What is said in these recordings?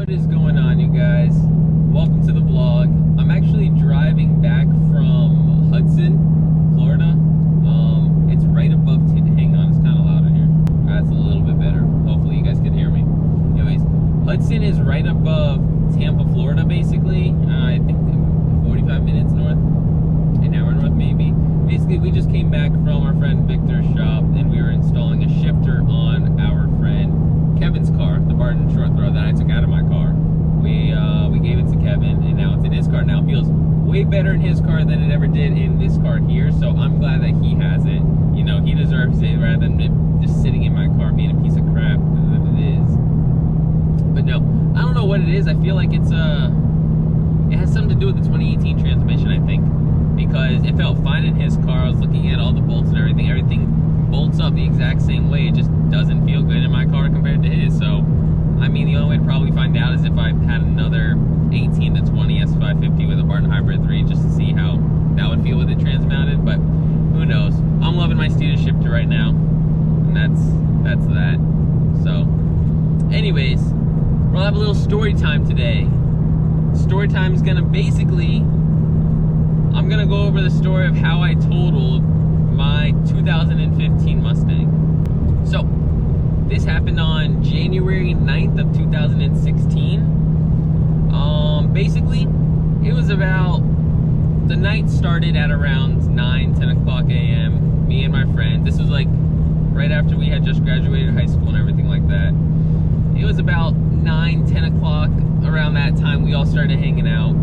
What is going on, you guys? Welcome to the vlog. I'm actually driving back from Hudson, Florida. It's right above, hang on, it's kind of loud in here. That's a little bit better. Hopefully you guys can hear me. Anyways, Hudson is right above Tampa, Florida, basically. I think 45 minutes north, an hour north maybe. Basically, we just came back from our friend Victor's shop and we were installing a shifter on our friend Kevin's car, the Barton short throw that I took out of my car. We gave it to Kevin and now it's in his car. Now it feels way better in his car than it ever did in this car here, so I'm glad that he has it. You know, he deserves it rather than it just sitting in my car being a piece of crap that it is. But no, I don't know what it is. I feel like it has something to do with the 2018 transmission, I think, because it felt fine in his car. I was looking at all the bolts and everything bolts up the exact same way. It just doesn't feel good in my car compared to his. So I mean, the only way to probably find out is if I had another 18 to 20 S550 with a Barton Hybrid 3 just to see how that would feel with it transmounted, but who knows. I'm loving my Steeder shifter right now, and that's that. So anyways, we'll have a little story time today. Story time is gonna basically, I'm gonna go over the story of how I totaled my 2015 Mustang. So this happened on January 9th of 2016. Basically, it was about, the night started at around 10 o'clock a.m. Me and my friend, this was like right after we had just graduated high school and everything like that. It was about 10 o'clock, around that time we all started hanging out.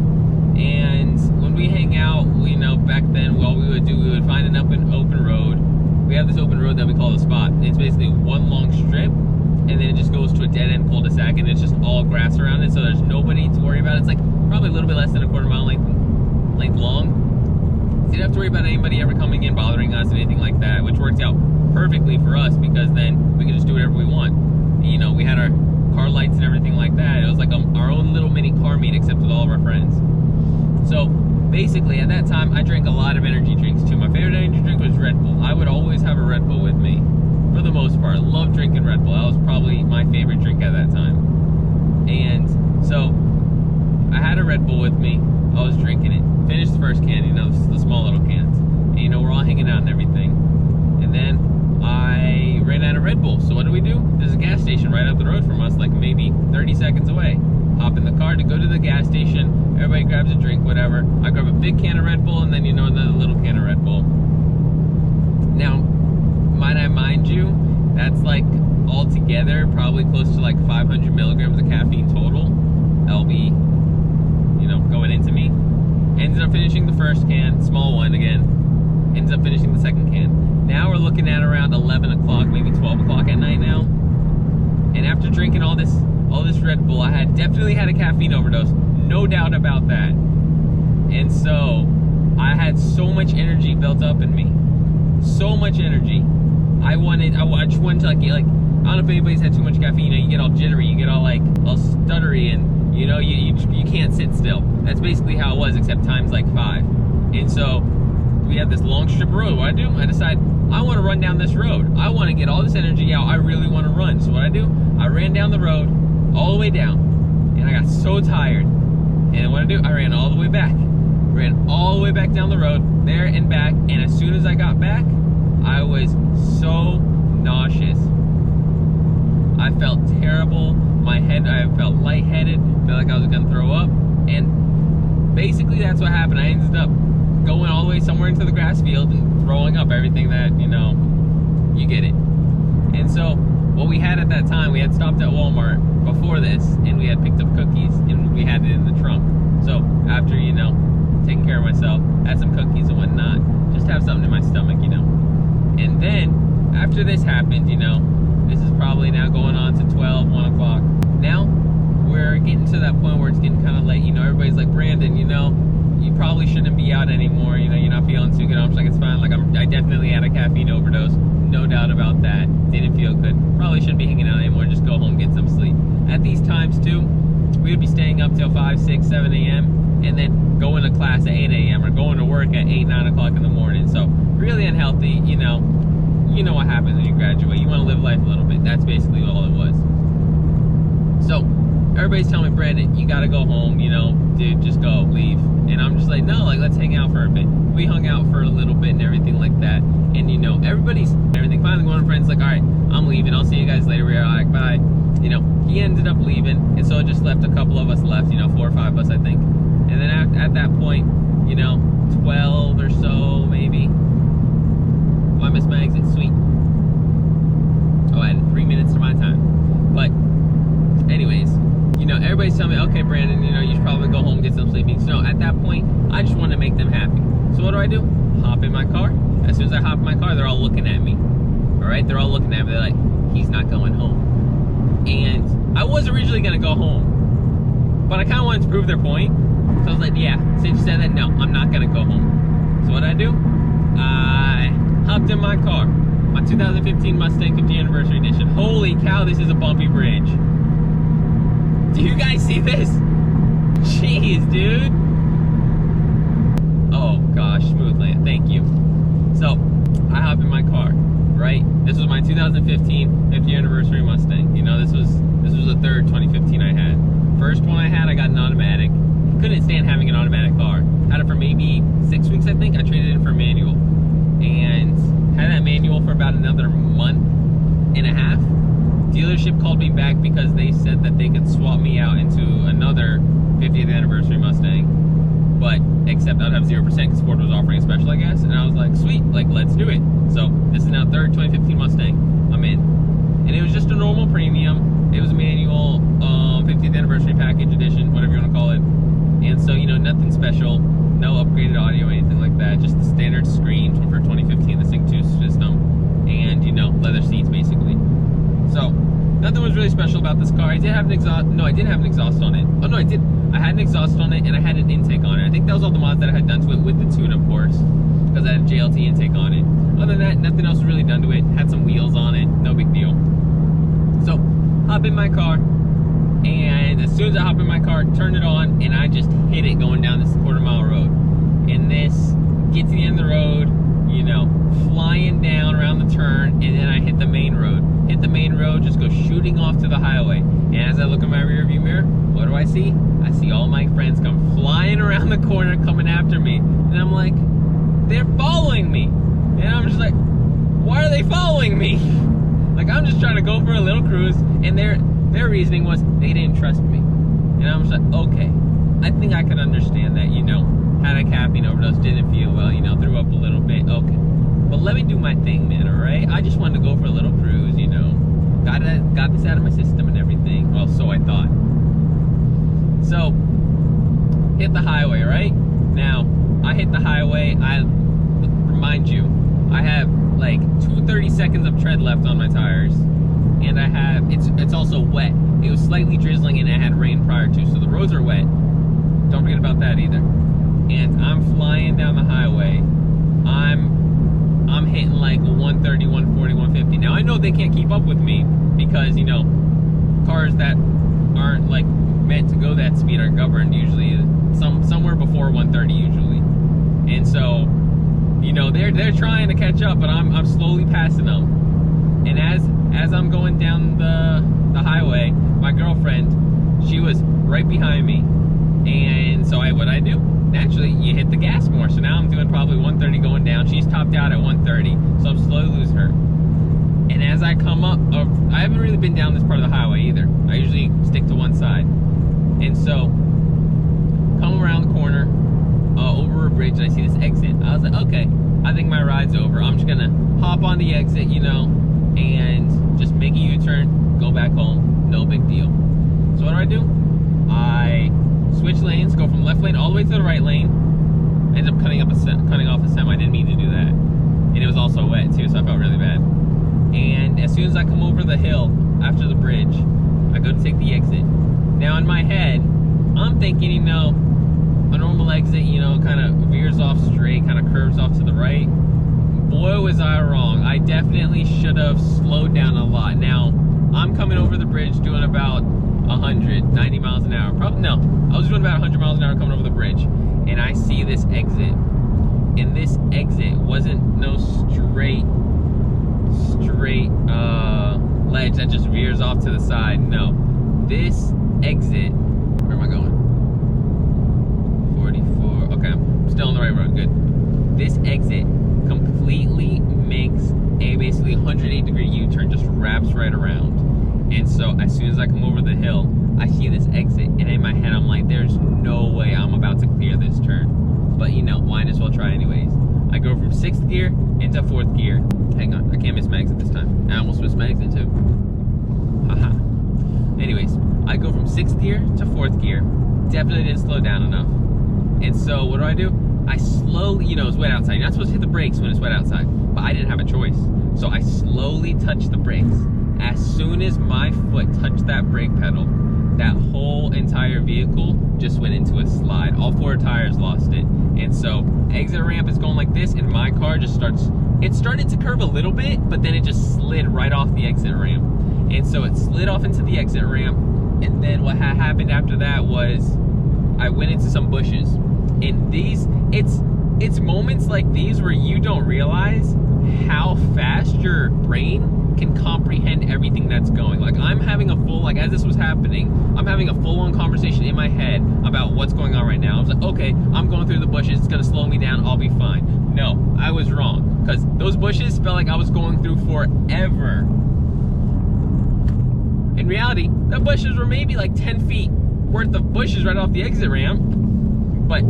And when we hang out, you know, back then what we would do, we would find an open road. We have this open road that we call the spot. It's basically one long strip, and then it just goes to a dead end cul-de-sac, and it's just all grass around it, so there's nobody to worry about. It's like probably a little bit less than a quarter mile length long. So you don't have to worry about anybody ever coming in, bothering us, anything like that, which worked out perfectly for us because then we could just do whatever we want. You know, we had our car lights and everything like that. It was like our own little mini car meet, except with all of our friends. So basically, at that time, I drank a lot of energy drinks too. My favorite energy drink was Red Bull. I would always have a Red Bull with me, for the most part. I love drinking Red Bull. That was probably my favorite drink at that time. And so, I had a Red Bull with me. I was drinking it. Finished the first can, you know, the small little cans. And you know, we're all hanging out and everything. And then, I ran out of Red Bull. So what do? There's a gas station right up the road from us, like maybe 30 seconds away. Hop in the car to go to the gas station. Everybody grabs a drink, whatever. I grab a big can of Red Bull and then, you know, another little can of Red Bull. Now, might I mind you, that's like all together probably close to like 500 milligrams of caffeine total. That'll be, you know, going into me. Ended up finishing the first can, small one again. Ends up finishing the second can. Now we're looking at around 11 o'clock, maybe 12 o'clock at night now. And after drinking all this Red Bull, I definitely had a caffeine overdose, no doubt about that. And so I had so much energy built up in me, so much energy. I just wanted to like, I don't know if anybody's had too much caffeine. You know, you get all jittery, you get all stuttery, and you know, you can't sit still. That's basically how it was, except times like 5. And so we have this long strip of road. What do? I decide I want to run down this road. I want to get all this energy out. I really want to run. So what I do? I ran down the road, all the way down, and I got so tired. And what I do? I ran all the way back. Ran all the way back down the road, there and back. And as soon as I got back, I was so nauseous. I felt terrible. I felt lightheaded. Felt like I was gonna throw up. And basically, that's what happened. I ended up going all the way somewhere into the grass field and throwing up everything that, you know, you get it. And so what we had at that time, we had stopped at Walmart before this and we had picked up cookies and we had it in the trunk. So after, you know, taking care of myself, had some cookies and whatnot, just have something in my stomach, you know. And then after this happened, you know, this is probably now going on to 12, 1 o'clock. Now we're getting to that point where it's getting kind of late. You know, everybody's like, Brandon, you know, you probably shouldn't be out anymore. You know, you're not feeling too good. I'm just like, it's fine. Like, I definitely had a caffeine overdose. No doubt about that. Didn't feel good. Probably shouldn't be hanging out anymore. Just go home, get some sleep. At these times, too, we would be staying up till 5, 6, 7 a.m. and then going to class at 8 a.m. or going to work at 8, 9 o'clock in the morning. So, really unhealthy, you know. You know what happens when you graduate. You want to live life a little bit. That's basically all it was. So, everybody's telling me, Brandon, you gotta go home, you know, dude, just go, leave. And I'm just like, no, like, let's hang out for a bit. We hung out for a little bit and everything like that. And, you know, everything. Finally, one of my friends like, all right, I'm leaving. I'll see you guys later. We're like, bye. You know, he ended up leaving. And so it just left a couple of us left, you know, 4 or 5 of us, I think. And then at that point, you know, 12 or so, maybe. Oh, I missed my exit. Sweet. Oh, I had 3 minutes to my time. But anyways, you know, everybody's telling me, okay, Brandon, you know, you should probably go home and get some sleeping. So at that point, I just want to make them happy. So what do? Hop in my car. As soon as I hop in my car, they're all looking at me. All right, they're all looking at me. They're like, he's not going home. And I was originally gonna go home, but I kind of wanted to prove their point. So I was like, yeah, since you said that, no, I'm not gonna go home. So what I do? I hopped in my car, my 2015 Mustang 50th Anniversary Edition. Holy cow, this is a bumpy bridge. Do you guys see this? Jeez, dude. Oh gosh, smooth land, thank you. So, I hop in my car, right? This was my 2015 50th Anniversary Mustang. You know, this was the third 2015 I had. First one I had, I got an automatic. Couldn't stand having an automatic car. Had it for maybe 6 weeks, I think. I traded it in for manual. And had that manual for about another month and a half. Dealership called me back because they said that they could swap me out into another 50th Anniversary Mustang. But except I'd have 0% because Ford was offering a special, I guess. And I was like, sweet, like, let's do it. So this is now third 2015 Mustang. I'm in. And it was just a normal premium. It was a manual 50th Anniversary Package Edition, whatever you want to call it. And so, you know, nothing special, no upgraded audio or anything like that. Just the standard screen for 2015, the Sync 2 system. And, you know, leather seats, basically. So, nothing was really special about this car. I did have an exhaust. No, I didn't have an exhaust on it. Oh, no, I did. I had an exhaust on it, and I had an intake on it. I think that was all the mods that I had done to it with the tune, of course, because I had a JLT intake on it. Other than that, nothing else was really done to it. Had some wheels on it, no big deal. So, hop in my car, and as soon as I hop in my car, turn it on, and I just hit it going down this quarter-mile road. And this, get to the end of the road, you know, flying down around the turn, and then I hit the main road. Hit the main road, just go shooting off to the highway. And as I look in my rearview mirror, what do I see? I see all my friends come flying around the corner, coming after me. And I'm like, they're following me. And I'm just like, why are they following me? Like, I'm just trying to go for a little cruise. And their reasoning was they didn't trust me. And I'm just like, okay, I think I can understand that, you know. Had a caffeine overdose, didn't feel well, you know, threw up a little bit, okay. But let me do my thing, man, alright? I just wanted to go for a little cruise, you know. Got this out of my system and everything. Well, so I thought. So, hit the highway, right? Now, I hit the highway, remind you, I have like 230 seconds of tread left on my tires. And I have, it's also wet. It was slightly drizzling and it had rain prior to, so the roads are wet. Don't forget about that either. And I'm flying down the highway. I'm hitting like 130, 140, 150. Now I know they can't keep up with me because, you know, cars that aren't like meant to go that speed are governed usually somewhere before 130 usually. And so, you know, they're trying to catch up, but I'm slowly passing them. And as I'm going down the highway, my girlfriend, she was right behind me. And so what I do? Naturally, you hit the gas more. So now I'm doing probably 130 going down. She's topped out at 130, so I'm slowly losing her. And as I come up, I haven't really been down this part of the highway either. I usually stick to one side. And so, come around the corner, over a bridge, and I see this exit. I was like, okay, I think my ride's over. I'm just gonna hop on the exit, you know, and just make a U-turn, go back home, no big deal. So what do? I switch lanes, go from left lane all the way to the right lane. I ended up cutting off a semi. I didn't mean to do that. And it was also wet too, so I felt really bad. And as soon as I come over the hill after the bridge, I go to take the exit. Now in my head, I'm thinking, you know, a normal exit, you know, kind of veers off straight, kind of curves off to the right. Boy, was I wrong. I definitely should have slowed down a lot. Now, I'm coming over the bridge doing about 90 miles an hour. Probably, no, I was doing about 100 miles an hour coming over the bridge. And I see this exit. And this exit wasn't no straight ledge that just veers off to the side. No. This exit, where am I going? 44, okay, I'm still on the right road, good. This exit completely makes a basically 180-degree U-turn, just wraps right around. And so as soon as I come over the hill, I see this exit, and in my head I'm like, there's no way I'm about to clear this turn. But you know, might as well try anyways. I go from 6th gear into 4th gear. Hang on, I can't miss my exit this time. I almost missed my exit too. Haha. Anyways, I go from 6th gear to 4th gear. Definitely didn't slow down enough. And so what do? I slowly, you know, it's wet outside. You're not supposed to hit the brakes when it's wet outside, but I didn't have a choice. So I slowly touched the brakes. As soon as my foot touched that brake pedal, that whole entire vehicle just went into a slide. All 4 tires lost it. And so exit ramp is going like this, and my car just it started to curve a little bit, but then it just slid right off the exit ramp. And so it slid off into the exit ramp, and then what happened after that was I went into some bushes. And it's moments like these where you don't realize how fast your brain can comprehend everything that's going. Like I'm having a full, like as this was happening, I'm having a full-on conversation in my head about what's going on right now. I was like, okay, I'm going through the bushes, it's gonna slow me down, I'll be fine. No, I was wrong, because those bushes felt like I was going through forever. In reality, the bushes were maybe like 10 feet worth of bushes right off the exit ramp. But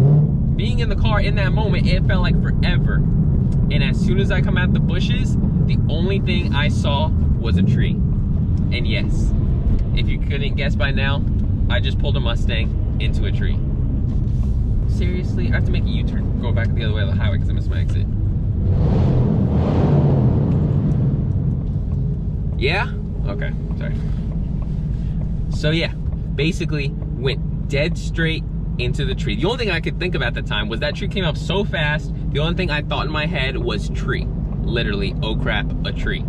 being in the car in that moment, it felt like forever. And as soon as I come out the bushes, the only thing I saw was a tree. And yes, if you couldn't guess by now, I just pulled a Mustang into a tree. Seriously, I have to make a U-turn, go back the other way of the highway because I missed my exit. Yeah? Okay, sorry. So yeah, basically went dead straight into the tree. The only thing I could think of at the time was that tree came up so fast, the only thing I thought in my head was tree. Literally, oh crap, a tree.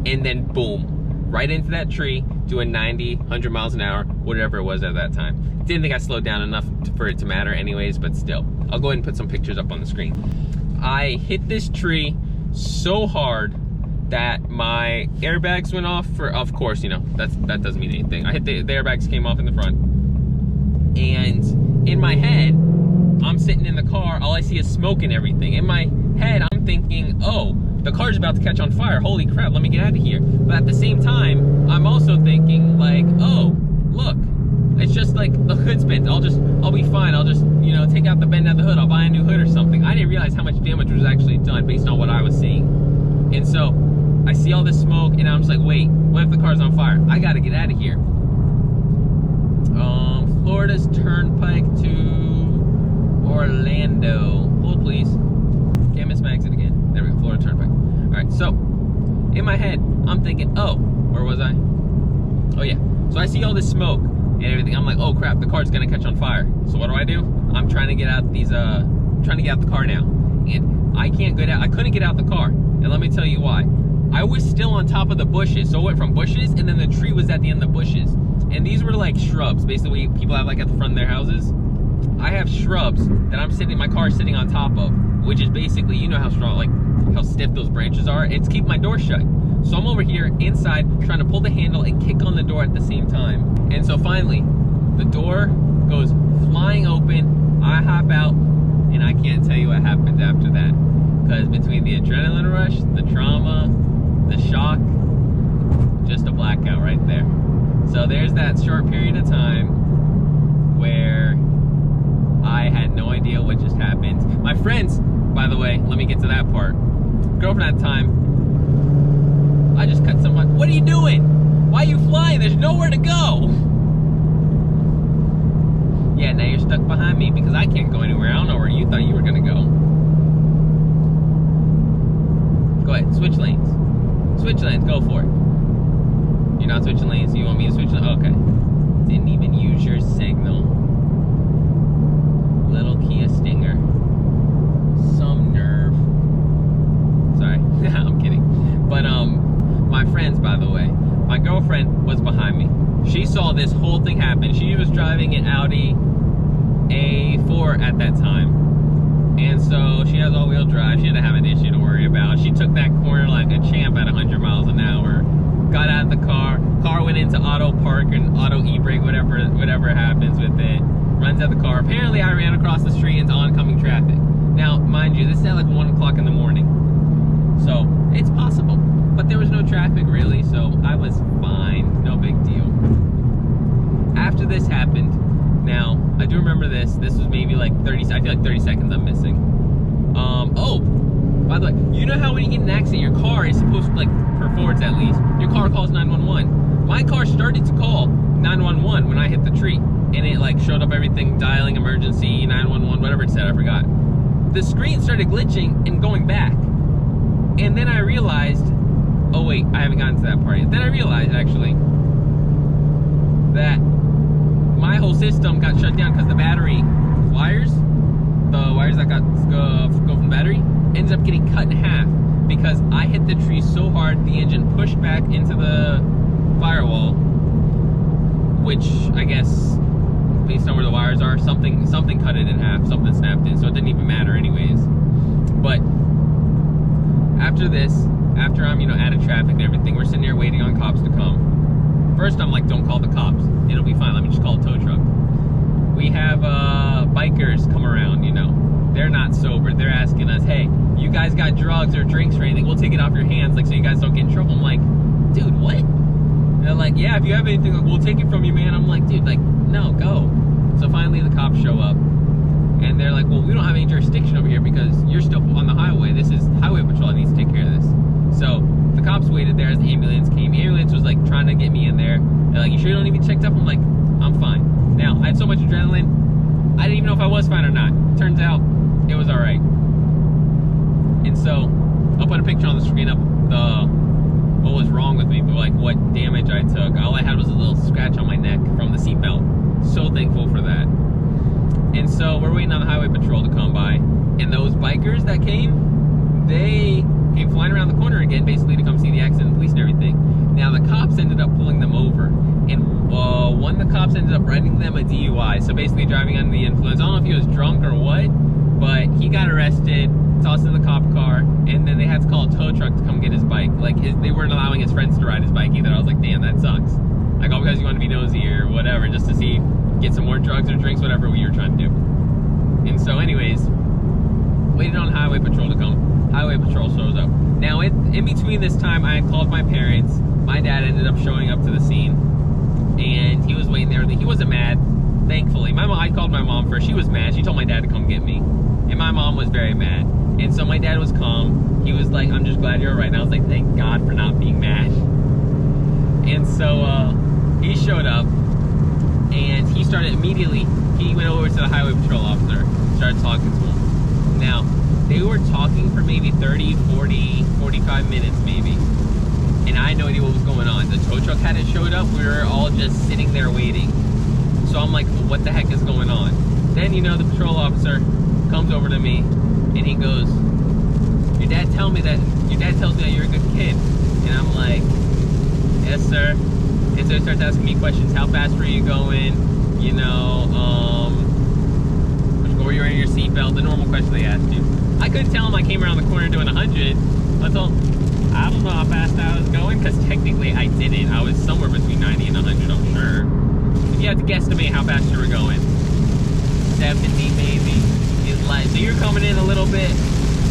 And then boom, right into that tree, doing 90, 100 miles an hour, whatever it was at that time. Didn't think I slowed down enough for it to matter anyways, but still. I'll go ahead and put some pictures up on the screen. I hit this tree so hard that my airbags went off of course, you know, that doesn't mean anything. I hit the airbags came off in the front. And in my head, I'm sitting in the car, all I see is smoke and everything. In my head, I'm thinking, oh, the car's about to catch on fire. Holy crap, let me get out of here. But at the same time, I'm also thinking like, oh, look, it's just like the hood's bent. I'll be fine. I'll just, you know, take out the bend out the hood. I'll buy a new hood or something. I didn't realize how much damage was actually done based on what I was seeing. And so I see all this smoke and I'm just like, wait, what if the car's on fire? I gotta get out of here. Florida's Turnpike to Orlando. Hold please. Can't miss my exit again. There we go, Florida Turnpike. Alright, so in my head, I'm thinking, oh, where was I? Oh yeah. So I see all this smoke and everything. I'm like, oh crap, the car's gonna catch on fire. So what do? I'm trying to get out these trying to get out the car now. And I couldn't get out the car. And let me tell you why. I was still on top of the bushes. So it went from bushes and then the tree was at the end of the bushes. And these were like shrubs, basically people have like at the front of their houses. I have shrubs that my car is sitting on top of, which is basically, you know how strong, like how stiff those branches are. It's keep my door shut. So I'm over here inside trying to pull the handle and kick on the door at the same time. And so finally, the door goes flying open. I hop out and I can't tell you what happens after that. Because between the adrenaline rush, the trauma, the shock, just a blackout right there. So there's that short period of time where I had no idea what just happened. My friends, by the way, let me get to that part. Girlfriend at the time, I just cut someone. What are you doing? Why are you flying? There's nowhere to go. Yeah, now you're stuck behind me because I can't go anywhere. I don't know where you thought you were gonna go. Go ahead, switch lanes. Switch lanes, go for it. You're not switching lanes, you want me to switch lanes? Okay. Didn't even use your signal. Little Kia Stinger. Some nerve. Sorry, I'm kidding. But my friends, by the way, my girlfriend was behind me. She saw this whole thing happen. She was driving an Audi A4 at that time. And so she has all-wheel drive. She didn't have an issue to worry about. She took that corner like a champ at 100 miles an hour. got out of the car went into auto park and auto e-brake, whatever happens with it. Runs out the car. Apparently I ran across the street into oncoming traffic. Now, mind you, this is at like 1 o'clock in the morning. So, it's possible. But there was no traffic really, so I was fine. No big deal. After this happened, now, I do remember this. This was maybe like 30, I feel like 30 seconds I'm missing. Oh, by the way, you know how when you get in an accident, your car is supposed to, like, for Fords at least, your car calls 911. My car started to call 911 when I hit the tree. And it, like, showed up everything, dialing emergency, 911, whatever it said, I forgot. The screen started glitching and going back. And then I realized, oh wait, I haven't gotten to that part yet. Then I realized, actually, that my whole system got shut down because the battery wires, that go from the battery, ended up getting cut in half because I hit the tree so hard the engine pushed back into the firewall, which I guess based on where the wires are, something cut it in half, something snapped it, so it didn't even matter anyways. But after this, after I'm, you know, out of traffic and everything, we're sitting there waiting on cops to come. First I'm like, don't call the cops, it'll be fine, let me just call a tow truck. We have bikers come around, you know, they're not sober, they're asking us, hey, you guys got drugs or drinks or anything, we'll take it off your hands, like, so you guys don't get in trouble. I'm like, dude, what? And they're like, yeah, if you have anything, like, we'll take it from you, man. I'm like, dude, like, no, go. So finally the cops show up and they're like, well, we don't have any jurisdiction over here because you're still on the highway. This is highway patrol that needs to take care of this. So the cops waited there as the ambulance came. The ambulance was like trying to get me in there. They're like, you sure you don't need to be checked up? I'm like, I'm fine. Now, I had so much adrenaline, I didn't even know if I was fine or not. Turns out it was all right. And so I'll put a picture on the screen of what was wrong with me, but like what damage I took. All I had was a little scratch on my neck from the seatbelt. So thankful for that. And so we're waiting on the highway patrol to come by, and those bikers that came, they came flying around the corner again, basically to come see the accident, police and everything. Now the cops ended up pulling them over, and one of the cops ended up writing them a DUI, so basically driving under the influence. I don't know if he was drunk or what, but he got arrested, tossed in the cop car, and then they had to call a tow truck to come get his bike. Like, they weren't allowing his friends to ride his bike either. I was like, damn, that sucks. Like, all because you want to be nosy or whatever, just to see, get some more drugs or drinks, whatever we were trying to do. And so anyways, waited on highway patrol to come. Highway patrol shows up. Now, in between this time, I had called my parents. My dad ended up showing up to the scene, and he was waiting there. He wasn't mad, thankfully. I called my mom first. She was mad. She told my dad to come get me, and my mom was very mad. And so my dad was calm. He was like, I'm just glad you're all right. And I was like, thank God for not being mad. And so he showed up, and he started immediately, he went over to the highway patrol officer, started talking to him. Now, they were talking for maybe 30, 40, 45 minutes maybe, and I had no idea what was going on. The tow truck hadn't showed up, we were all just sitting there waiting. So I'm like, what the heck is going on? Then, you know, the patrol officer comes over to me, and he goes, your dad tells me that you're a good kid. And I'm like, yes, sir. And so he starts asking me questions. How fast were you going? You know, were you wearing your seatbelt? The normal question they asked you. I couldn't tell him I came around the corner doing 100. I told him, I don't know how fast I was going, because technically I didn't. I was somewhere between 90 and 100, I'm sure. If you had to guesstimate how fast you were going, 70 maybe. He's like, so you're coming in a little bit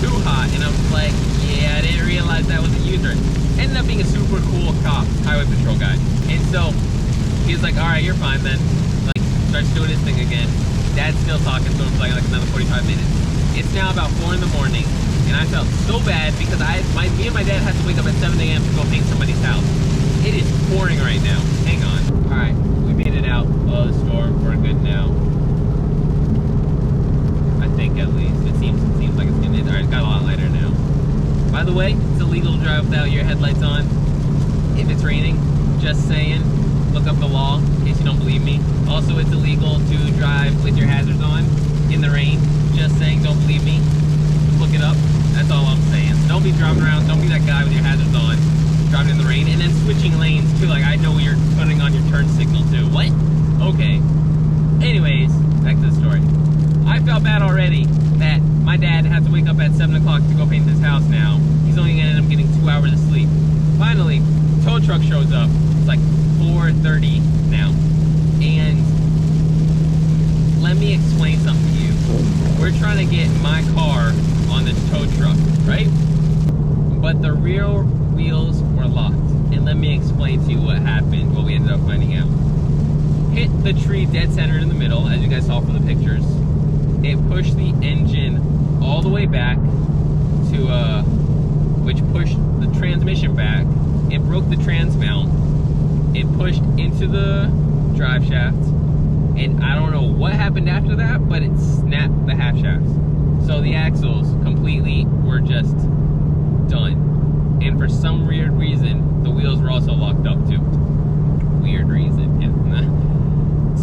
too hot. And I was like, yeah, I didn't realize that was a user. Ended up being a super cool cop, highway patrol guy. And so he's like, all right, you're fine then. Like, starts doing his thing again. Dad's still talking to him for like another 45 minutes. It's now about 4 in the morning, and I felt so bad because me and my dad had to wake up at 7 a.m. to go paint somebody's house. It is pouring right now. Hang on. All right, we made it out of the storm. We're good now. I think at least. It seems like it's gonna. All right, it's got a lot lighter now. By the way, it's illegal to drive without your headlights on if it's raining. Just saying. Look up the law in case you don't believe me. Also, it's illegal to drive with your hazards on in the rain. Just saying, don't believe me. Look it up. That's all I'm saying. Don't be driving around. Don't be that guy with your hazards on, driving in the rain, and then switching lanes too. Like, I know you're putting on your turn signal too. What? Okay. Anyways, back to the story. I felt bad already that my dad had to wake up at 7 o'clock to go paint his house now. He's only gonna end up getting 2 hours of sleep. Finally, tow truck showed get my car on the tow truck, right? But the rear wheels were locked. And let me explain to you what happened, what we ended up finding out. Hit the tree dead center in the middle, as you guys saw from the pictures. It pushed the engine all the way back to, which pushed the transmission back. It broke the trans mount. It pushed into the drive shaft. And I don't know what happened after that, but it snapped the half shafts. So the axles completely were just done. And for some weird reason, the wheels were also locked up too. Weird reason, yeah.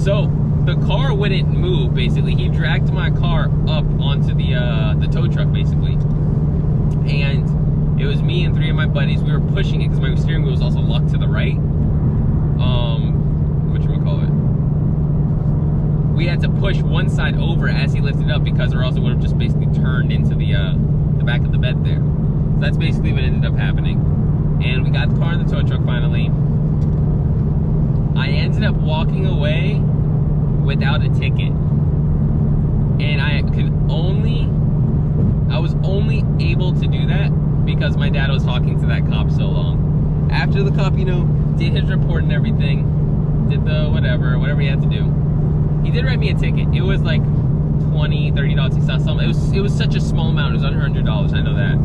So the car wouldn't move, basically. He dragged my car up onto the tow truck, basically. And it was me and 3 of my buddies. We were pushing it because my steering wheel was also locked to the right. We had to push one side over as he lifted up because or else it would have just basically turned into the back of the bed there. So that's basically what ended up happening. And we got the car in the tow truck finally. I ended up walking away without a ticket. And I was only able to do that because my dad was talking to that cop so long. After the cop, you know, did his report and everything, did the whatever he had to do, he did write me a ticket. It was like $20, $30. He saw something. It was such a small amount. It was under $100. I know that.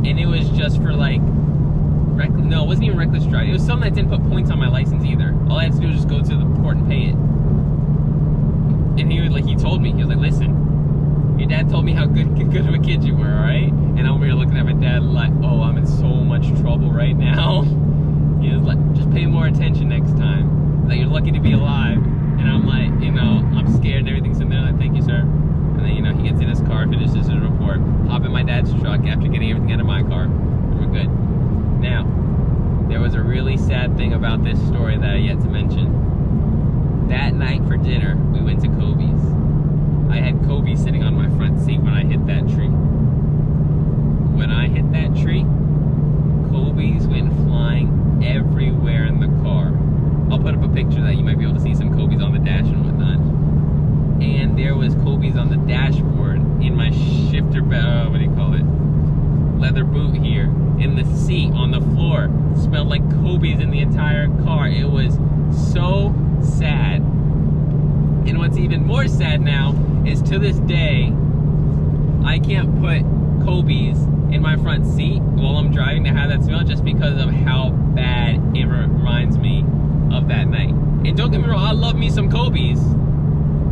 And it was just for like no, it wasn't even reckless driving. It was something that didn't put points on my license either. All I had to do was just go to the port and pay it. And he told me, he was like, listen, your dad told me how good of a kid you were, all right? And I'm over here looking at my dad like, oh, I'm in so much trouble right now. He was like, just pay more attention next time. Like, you're lucky to be alive. And I'm like, you know, I'm scared and everything's in there. Like, thank you, sir. And then, you know, he gets in his car, finishes his report, hop in my dad's truck after getting everything out of my car, and we're good. Now, there was a really sad thing about this story that I yet to mention. That night for dinner, we went to Kobe's. I had Kobe sitting on my front seat when I hit that tree. When I hit that tree, Kobe's went flying everywhere in the car. I'll put up a picture that you might be able to see some Kobe's on the dash and whatnot. And there was Kobe's on the dashboard in my shifter, leather boot here. In the seat, on the floor, smelled like Kobe's in the entire car. It was so sad. And what's even more sad now is to this day, I can't put Kobe's in my front seat while I'm driving to have that smell just because of how bad it reminds me of that night. And don't get me wrong, I love me some Kobe's,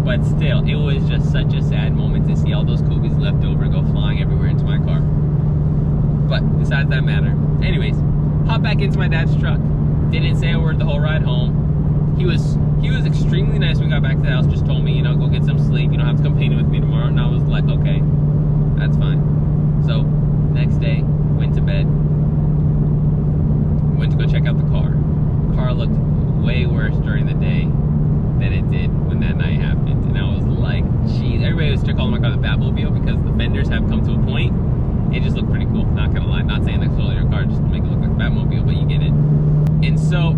but still, it was just such a sad moment to see all those Kobe's left over go flying everywhere into my car. But besides that matter. Anyways, hop back into my dad's truck. Didn't say a word the whole ride home. He was extremely nice when we got back to the house. Just told me, you know, go get some sleep. You don't have to come painting with me tomorrow. And I was like, okay, that's fine. So next day, went to bed. Went to go check out the car. Car looked way worse during the day than it did when that night happened. And I was like, geez. Everybody was still calling my car the Batmobile because the fenders have come to a point. It just looked pretty cool, not gonna lie. Not saying that's totally your car, just to make it look like a Batmobile, but you get it. And so,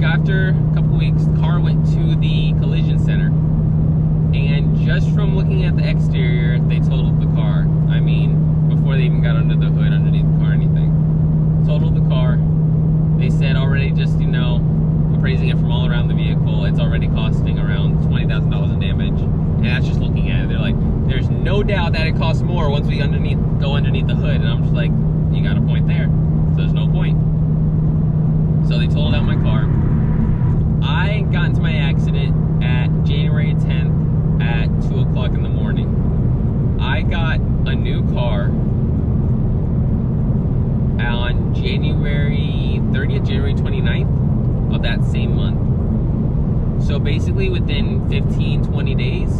after a couple weeks, the car went to the collision center. And just from looking at the exterior, they totaled the car. I mean, before they even got under the hood, underneath the car or anything. Totaled the car. They said already just, you know, appraising it from all around the vehicle, it's already costing around $20,000 in damage. And that's just looking at it. They're like, there's no doubt that it costs more once we go underneath the hood. And I'm just like, you got a point there. So there's no point. So they totaled out my car. I got into my accident at January 10th at 2 o'clock in the morning. I got a new car on January 30th, January 29th of that same month. So basically within 15, 20 days,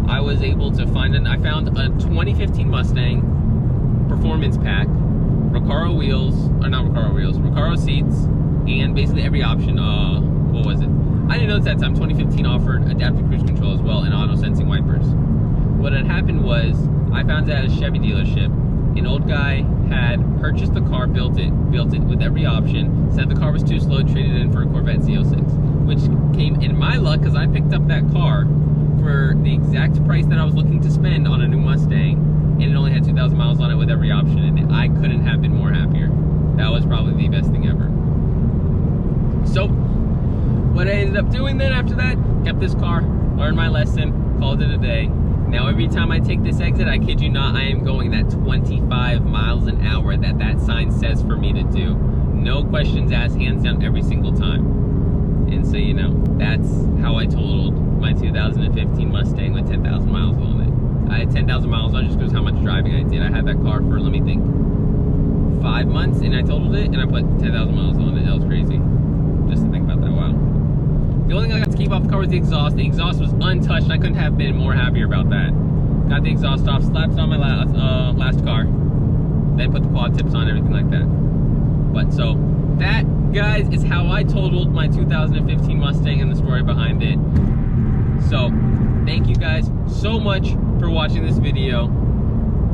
I was able to find I found a 2015 Mustang Performance Pack, Recaro wheels, or not Recaro wheels, Recaro seats, and basically every option. What was it? I didn't notice that time. 2015 offered adaptive cruise control as well and auto sensing wipers. What had happened was I found it at a Chevy dealership. An old guy had purchased the car, built it with every option, said the car was too slow, traded it in for a Corvette Z06, which came in my luck because I picked up that car for the exact price that I was looking to spend on a new Mustang been more happier. That was probably the best thing ever. So, what I ended up doing then after that, kept this car, learned my lesson, called it a day. Now every time I take this exit, I kid you not, I am going that 25 miles an hour that sign says for me to do. No questions asked, hands down every single time. And so, you know, that's how I totaled my 2015 Mustang with 10,000 miles on it. I had 10,000 miles on just because how much driving I did. I had that car for, let me think, 5 months, and I totaled it, and I put 10,000 miles on it. That was crazy. Just to think about that, wow. The only thing I got to keep off the car was the exhaust. The exhaust was untouched. I couldn't have been more happier about that. Got the exhaust off, slapped on my last car, then put the quad tips on, everything like that. But so, that, guys, is how I totaled my 2015 Mustang and the story behind it. So, thank you guys so much for watching this video.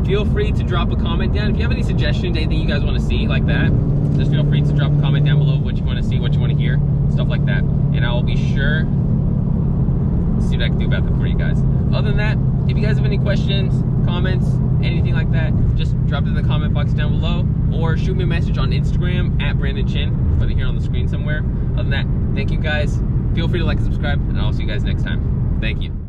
Feel free to drop a comment down. If you have any suggestions, anything you guys want to see like that, just feel free to drop a comment down below what you want to see, what you want to hear, stuff like that. And I will be sure to see what I can do about that for you guys. Other than that, if you guys have any questions, comments, anything like that, just drop it in the comment box down below or shoot me a message on Instagram at Brandon Chin, whether here on the screen somewhere. Other than that, thank you guys. Feel free to like and subscribe, and I'll see you guys next time. Thank you.